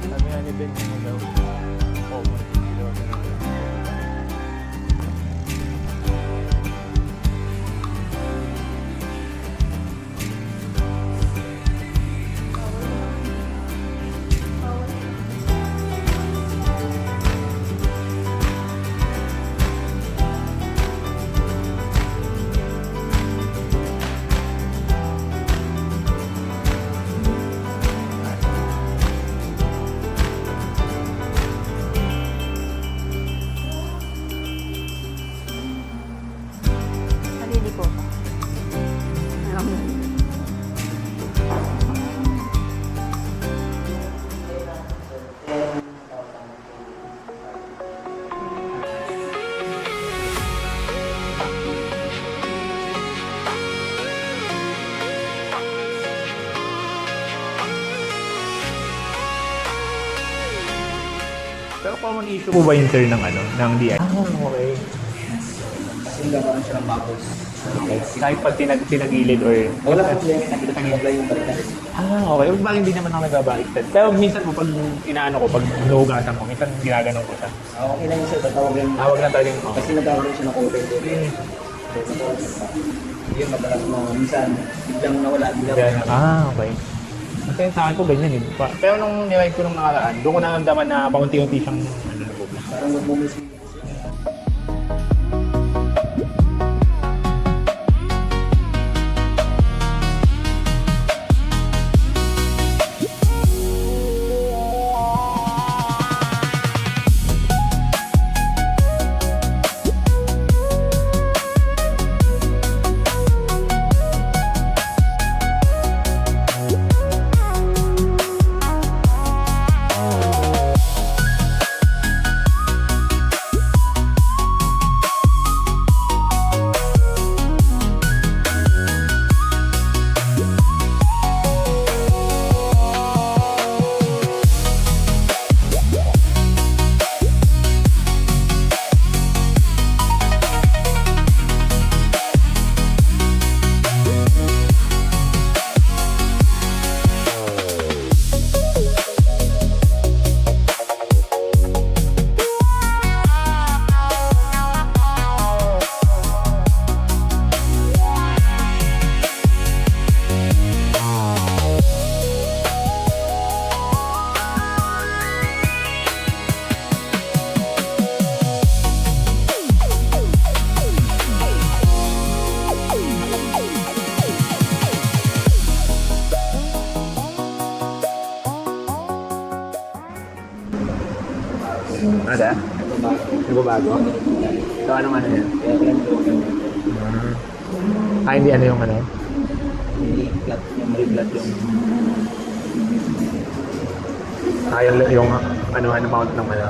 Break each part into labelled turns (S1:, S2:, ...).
S1: Sabi nga ni Ben, mo daw. Common.
S2: Naliliko ko. Alam mo.
S1: Pero common issue po ba yung turn ng ano, ng DI? Okay.
S3: Kasi nagkakaroon siya ng bubbles.
S1: Okay. Kahit pag tinagilid or...
S3: Wala po problema, nakita yung balikan.
S1: Okay. Huwag hindi naman ako nagbabaliktad. Pero minsan po, pag inaano ko, pag nuhugasan ko, minsan ginaganon ko siya.
S3: Okay lang yun sir, tatawagin.
S1: Huwag lang talagang ako.
S3: Kasi nagkakaroon siya ng open door. So, nagkakaroon siya pa. Yun, madalas mo, minsan, biglang nawala, biglang.
S1: Okay. Kasi sa akin po ganyan eh. Pero nung niride ko nung nakaraan, doon ko naramdaman na paunti-unti siyang ano na po.
S3: Parang mag-moment.
S1: Ano da? Nagbabago? So, anong ano yan? Hindi ano yung ano?
S3: Hindi flat, yung may flat yung.
S1: Yung ano mount ng ano?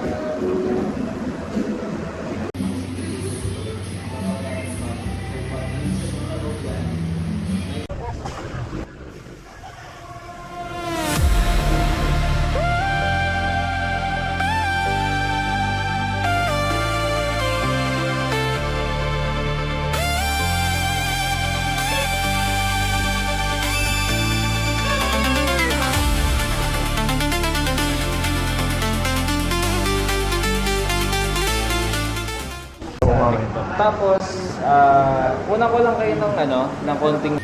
S3: Tapos, una ko lang kayo ng ano, ng konting